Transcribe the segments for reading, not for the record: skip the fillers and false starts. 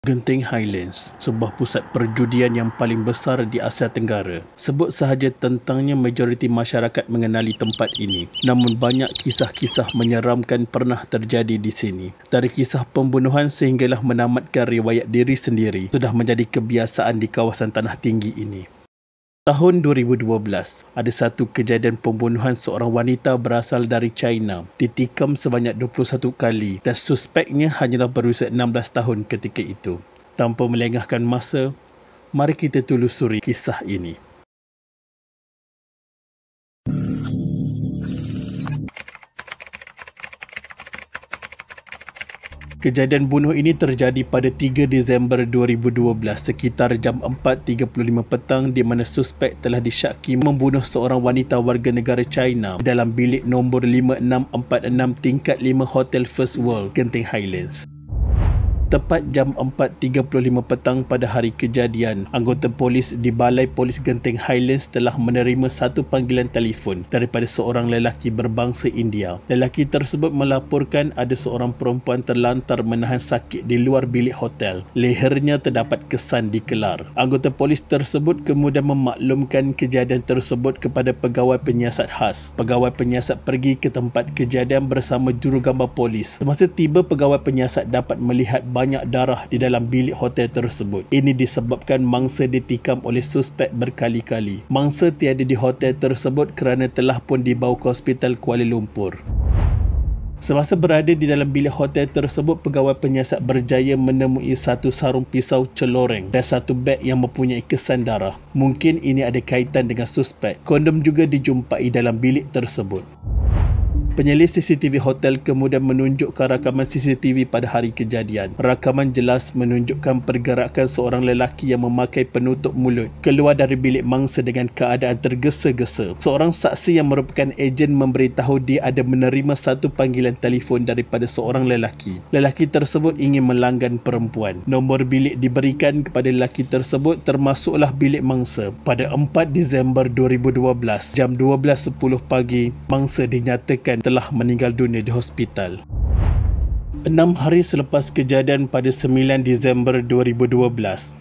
Genting Highlands, sebuah pusat perjudian yang paling besar di Asia Tenggara. Sebut sahaja tentangnya majoriti masyarakat mengenali tempat ini. Namun banyak kisah-kisah menyeramkan pernah terjadi di sini. Dari kisah pembunuhan sehinggalah menamatkan riwayat diri sendiri sudah menjadi kebiasaan di kawasan tanah tinggi ini. Tahun 2012, ada satu kejadian pembunuhan seorang wanita berasal dari China, ditikam sebanyak 21 kali dan suspeknya hanyalah berusia 16 tahun ketika itu. Tanpa melengahkan masa, mari kita telusuri kisah ini. Kejadian bunuh ini terjadi pada 3 Disember 2012 sekitar jam 4.35 petang di mana suspek telah disyaki membunuh seorang wanita warga negara China dalam bilik nombor 5646 tingkat 5 Hotel First World, Genting Highlands. Tepat jam 4.35 petang pada hari kejadian, anggota polis di Balai Polis Genting Highlands telah menerima satu panggilan telefon daripada seorang lelaki berbangsa India. Lelaki tersebut melaporkan ada seorang perempuan terlantar menahan sakit di luar bilik hotel. Lehernya terdapat kesan dikelar. Anggota polis tersebut kemudian memaklumkan kejadian tersebut kepada pegawai penyiasat khas. Pegawai penyiasat pergi ke tempat kejadian bersama jurugambar polis. Semasa tiba, pegawai penyiasat dapat melihat banyak darah di dalam bilik hotel tersebut. Ini disebabkan mangsa ditikam oleh suspek berkali-kali. Mangsa tiada di hotel tersebut kerana telah pun dibawa ke Hospital Kuala Lumpur. Semasa berada di dalam bilik hotel tersebut, pegawai penyiasat berjaya menemui satu sarung pisau celoreng dan satu beg yang mempunyai kesan darah. Mungkin ini ada kaitan dengan suspek. Kondom juga dijumpai dalam bilik tersebut. Penyelidik CCTV hotel kemudian menunjukkan rakaman CCTV pada hari kejadian. Rakaman jelas menunjukkan pergerakan seorang lelaki yang memakai penutup mulut keluar dari bilik mangsa dengan keadaan tergesa-gesa. Seorang saksi yang merupakan ejen memberitahu dia ada menerima satu panggilan telefon daripada seorang lelaki. Lelaki tersebut ingin melanggan perempuan. Nombor bilik diberikan kepada lelaki tersebut termasuklah bilik mangsa. Pada 4 Disember 2012, jam 12.10 pagi, mangsa dinyatakan telah meninggal dunia di hospital. 6 hari selepas kejadian pada 9 Disember 2012,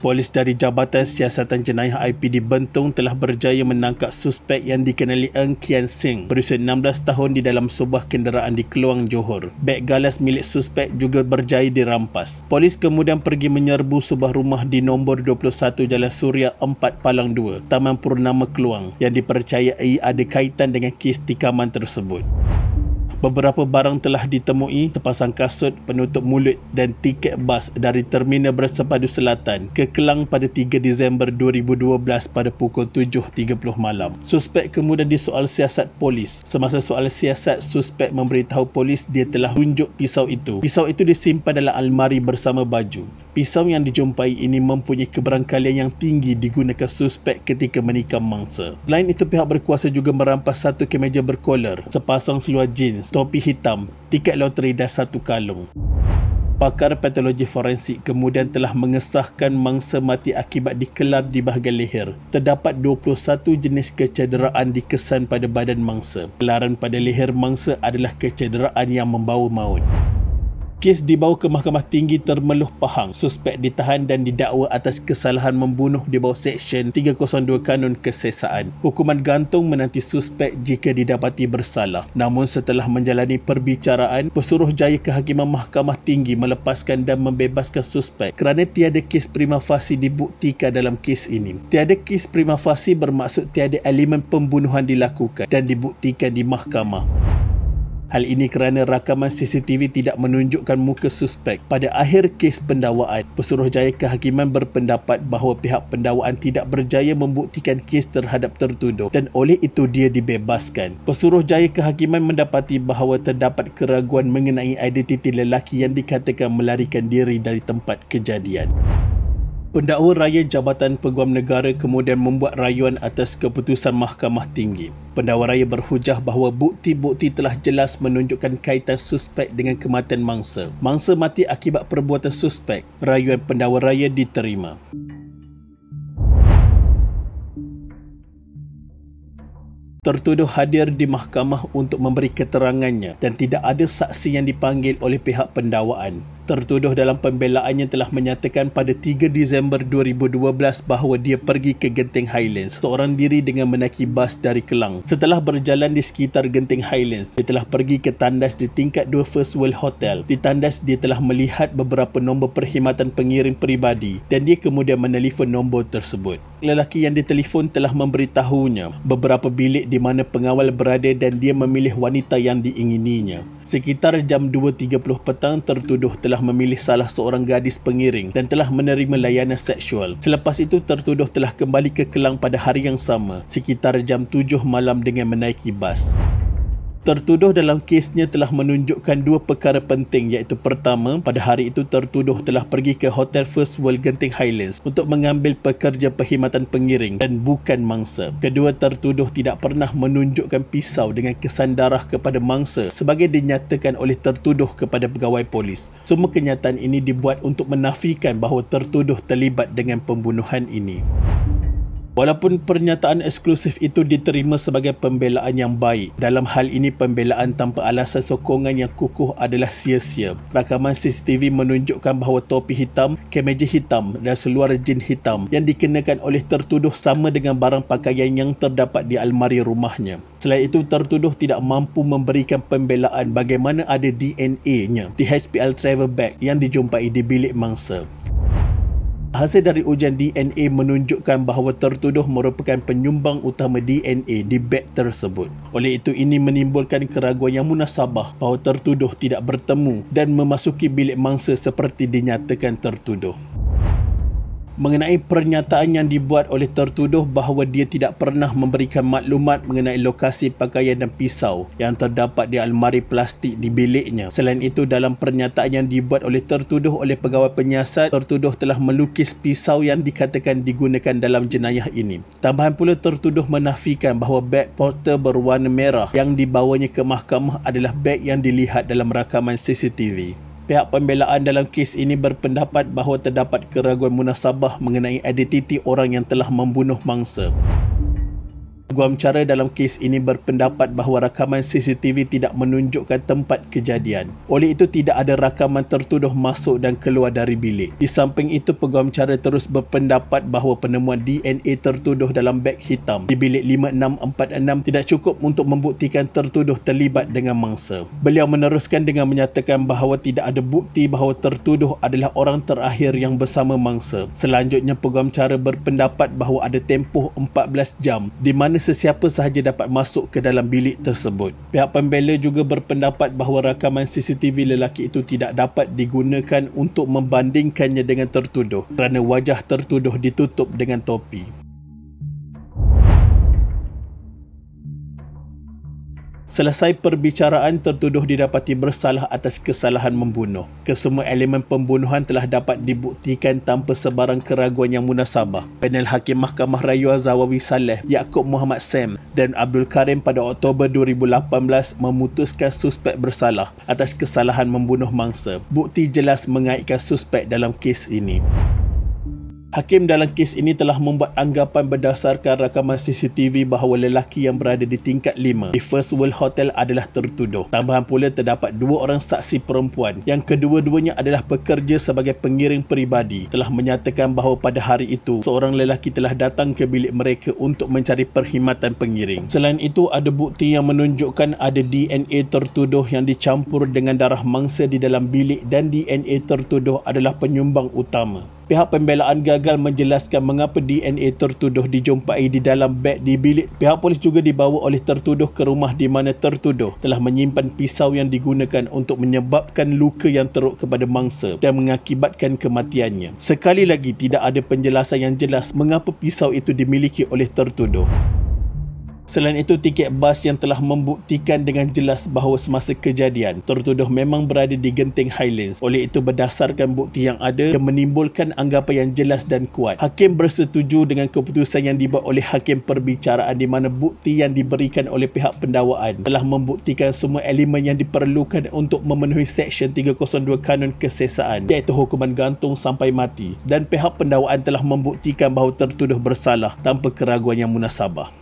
polis dari Jabatan Siasatan Jenayah IPD Bentong telah berjaya menangkap suspek yang dikenali Eng Kian Seng berusia 16 tahun di dalam sebuah kenderaan di Keluang, Johor. Beg galas milik suspek juga berjaya dirampas. Polis kemudian pergi menyerbu sebuah rumah di nombor 21 Jalan Suria 4 Palang 2, Taman Purnama Keluang yang dipercayai ada kaitan dengan kes tikaman tersebut. Beberapa barang telah ditemui, sepasang kasut, penutup mulut dan tiket bas dari Terminal Bersepadu Selatan ke Kelang pada 3 Disember 2012 pada pukul 7.30 malam. Suspek kemudian disoal siasat polis. Semasa soal siasat, suspek memberitahu polis dia telah tunjuk pisau itu. Pisau itu disimpan dalam almari bersama baju. Pisau yang dijumpai ini mempunyai keberangkalian yang tinggi digunakan suspek ketika menikam mangsa. Selain itu, pihak berkuasa juga merampas satu kemeja berkolar, sepasang seluar jeans, topi hitam, tiket loteri dan satu kalung. Pakar patologi forensik kemudian telah mengesahkan mangsa mati akibat dikelar di bahagian leher. Terdapat 21 jenis kecederaan dikesan pada badan mangsa. Kelaran pada leher mangsa adalah kecederaan yang membawa maut. Kes dibawa ke Mahkamah Tinggi Termeluh Pahang. Suspek ditahan dan didakwa atas kesalahan membunuh di bawah Seksyen 302 Kanun Kesesaan. Hukuman gantung menanti suspek jika didapati bersalah. Namun setelah menjalani perbicaraan, Pesuruhjaya Kehakiman Mahkamah Tinggi melepaskan dan membebaskan suspek kerana tiada kes prima facie dibuktikan dalam kes ini. Tiada kes prima facie bermaksud tiada elemen pembunuhan dilakukan dan dibuktikan di mahkamah. Hal ini kerana rakaman CCTV tidak menunjukkan muka suspek. Pada akhir kes pendakwaan, Pesuruhjaya Kehakiman berpendapat bahawa pihak pendakwaan tidak berjaya membuktikan kes terhadap tertuduh dan oleh itu dia dibebaskan. Pesuruhjaya Kehakiman mendapati bahawa terdapat keraguan mengenai identiti lelaki yang dikatakan melarikan diri dari tempat kejadian. Pendakwa raya Jabatan Peguam Negara kemudian membuat rayuan atas keputusan Mahkamah Tinggi. Pendakwa raya berhujah bahawa bukti-bukti telah jelas menunjukkan kaitan suspek dengan kematian mangsa. Mangsa mati akibat perbuatan suspek. Rayuan pendakwa raya diterima. Tertuduh hadir di mahkamah untuk memberi keterangannya dan tidak ada saksi yang dipanggil oleh pihak pendakwaan. Tertuduh dalam pembelaannya telah menyatakan pada 3 Disember 2012 bahawa dia pergi ke Genting Highlands seorang diri dengan menaiki bas dari Kelang. Setelah berjalan di sekitar Genting Highlands, dia telah pergi ke tandas di tingkat 2 First World Hotel. Di tandas, dia telah melihat beberapa nombor perkhidmatan pengiring peribadi dan dia kemudian menelefon nombor tersebut. Lelaki yang ditelefon telah memberitahunya beberapa bilik di mana pengawal berada dan dia memilih wanita yang diingininya. Sekitar jam 2.30 petang, tertuduh telah memilih salah seorang gadis pengiring dan telah menerima layanan seksual. Selepas itu, tertuduh telah kembali ke Kelang pada hari yang sama, sekitar jam 7 malam dengan menaiki bas. Tertuduh dalam kesnya telah menunjukkan dua perkara penting, iaitu pertama, pada hari itu tertuduh telah pergi ke Hotel First World Genting Highlands untuk mengambil pekerja perkhidmatan pengiring dan bukan mangsa. Kedua, tertuduh tidak pernah menunjukkan pisau dengan kesan darah kepada mangsa sebagai dinyatakan oleh tertuduh kepada pegawai polis. Semua kenyataan ini dibuat untuk menafikan bahawa tertuduh terlibat dengan pembunuhan ini. Walaupun pernyataan eksklusif itu diterima sebagai pembelaan yang baik, dalam hal ini pembelaan tanpa alasan sokongan yang kukuh adalah sia-sia. Rakaman CCTV menunjukkan bahawa topi hitam, kemeja hitam dan seluar jin hitam yang dikenakan oleh tertuduh sama dengan barang pakaian yang terdapat di almari rumahnya. Selain itu, tertuduh tidak mampu memberikan pembelaan bagaimana ada DNA-nya di HPL travel bag yang dijumpai di bilik mangsa. Hasil dari ujian DNA menunjukkan bahawa tertuduh merupakan penyumbang utama DNA di beg tersebut. Oleh itu, ini menimbulkan keraguan yang munasabah bahawa tertuduh tidak bertemu dan memasuki bilik mangsa seperti dinyatakan tertuduh. Mengenai pernyataan yang dibuat oleh tertuduh bahawa dia tidak pernah memberikan maklumat mengenai lokasi pakaian dan pisau yang terdapat di almari plastik di biliknya. Selain itu, dalam pernyataan yang dibuat oleh tertuduh oleh pegawai penyiasat, tertuduh telah melukis pisau yang dikatakan digunakan dalam jenayah ini. Tambahan pula, tertuduh menafikan bahawa beg porter berwarna merah yang dibawanya ke mahkamah adalah beg yang dilihat dalam rakaman CCTV. Pihak pembelaan dalam kes ini berpendapat bahawa terdapat keraguan munasabah mengenai identiti orang yang telah membunuh mangsa. Penguamcara dalam kes ini berpendapat bahawa rakaman CCTV tidak menunjukkan tempat kejadian. Oleh itu, tidak ada rakaman tertuduh masuk dan keluar dari bilik. Di samping itu, penguamcara terus berpendapat bahawa penemuan DNA tertuduh dalam beg hitam di bilik 5646 tidak cukup untuk membuktikan tertuduh terlibat dengan mangsa. Beliau meneruskan dengan menyatakan bahawa tidak ada bukti bahawa tertuduh adalah orang terakhir yang bersama mangsa. Selanjutnya, penguamcara berpendapat bahawa ada tempoh 14 jam di mana sesiapa sahaja dapat masuk ke dalam bilik tersebut. Pihak pembela juga berpendapat bahawa rakaman CCTV lelaki itu tidak dapat digunakan untuk membandingkannya dengan tertuduh kerana wajah tertuduh ditutup dengan topi. Selesai perbicaraan, tertuduh didapati bersalah atas kesalahan membunuh. Kesemua elemen pembunuhan telah dapat dibuktikan tanpa sebarang keraguan yang munasabah. Panel Hakim Mahkamah Rayuan Zawawi Saleh, Yaakob Muhammad Sam dan Abdul Karim pada Oktober 2018 memutuskan suspek bersalah atas kesalahan membunuh mangsa. Bukti jelas mengaitkan suspek dalam kes ini. Hakim dalam kes ini telah membuat anggapan berdasarkan rakaman CCTV bahawa lelaki yang berada di tingkat 5 di First World Hotel adalah tertuduh. Tambahan pula, terdapat dua orang saksi perempuan yang kedua-duanya adalah pekerja sebagai pengiring peribadi telah menyatakan bahawa pada hari itu seorang lelaki telah datang ke bilik mereka untuk mencari perkhidmatan pengiring. Selain itu, ada bukti yang menunjukkan ada DNA tertuduh yang dicampur dengan darah mangsa di dalam bilik dan DNA tertuduh adalah penyumbang utama. Pihak pembelaan gagal menjelaskan mengapa DNA tertuduh dijumpai di dalam beg di bilik. Pihak polis juga dibawa oleh tertuduh ke rumah di mana tertuduh telah menyimpan pisau yang digunakan untuk menyebabkan luka yang teruk kepada mangsa dan mengakibatkan kematiannya. Sekali lagi, tidak ada penjelasan yang jelas mengapa pisau itu dimiliki oleh tertuduh. Selain itu, tiket bas yang telah membuktikan dengan jelas bahawa semasa kejadian, tertuduh memang berada di Genting Highlands. Oleh itu, berdasarkan bukti yang ada yang menimbulkan anggapan yang jelas dan kuat, Hakim bersetuju dengan keputusan yang dibuat oleh Hakim perbicaraan di mana bukti yang diberikan oleh pihak pendakwaan telah membuktikan semua elemen yang diperlukan untuk memenuhi Seksyen 302 Kanun Kesesaan, iaitu hukuman gantung sampai mati, dan pihak pendakwaan telah membuktikan bahawa tertuduh bersalah tanpa keraguan yang munasabah.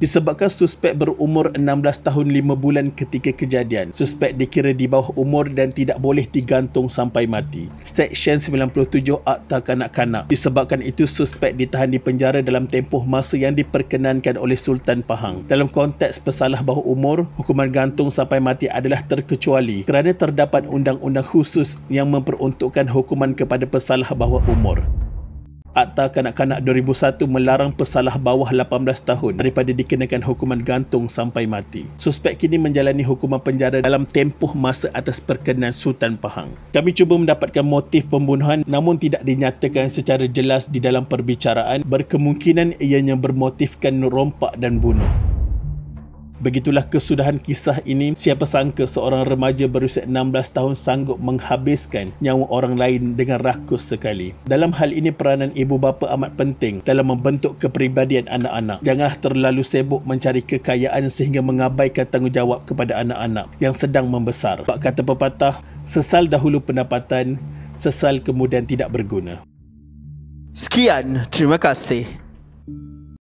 Disebabkan suspek berumur 16 tahun 5 bulan ketika kejadian, suspek dikira di bawah umur dan tidak boleh digantung sampai mati. Seksyen 97 Akta Kanak-Kanak. Disebabkan itu, suspek ditahan di penjara dalam tempoh masa yang diperkenankan oleh Sultan Pahang. Dalam konteks pesalah bawah umur, hukuman gantung sampai mati adalah terkecuali kerana terdapat undang-undang khusus yang memperuntukkan hukuman kepada pesalah bawah umur. Akta Kanak-Kanak 2001 melarang pesalah bawah 18 tahun daripada dikenakan hukuman gantung sampai mati. Suspek kini menjalani hukuman penjara dalam tempoh masa atas perkenan Sultan Pahang. Kami cuba mendapatkan motif pembunuhan namun tidak dinyatakan secara jelas di dalam perbicaraan. Berkemungkinan ianya bermotifkan rompak dan bunuh. Begitulah kesudahan kisah ini. Siapa sangka seorang remaja berusia 16 tahun sanggup menghabiskan nyawa orang lain dengan rakus sekali. Dalam hal ini, peranan ibu bapa amat penting dalam membentuk kepribadian anak-anak. Janganlah terlalu sibuk mencari kekayaan sehingga mengabaikan tanggungjawab kepada anak-anak yang sedang membesar. Sebab kata pepatah, sesal dahulu pendapatan, sesal kemudian tidak berguna. Sekian, terima kasih.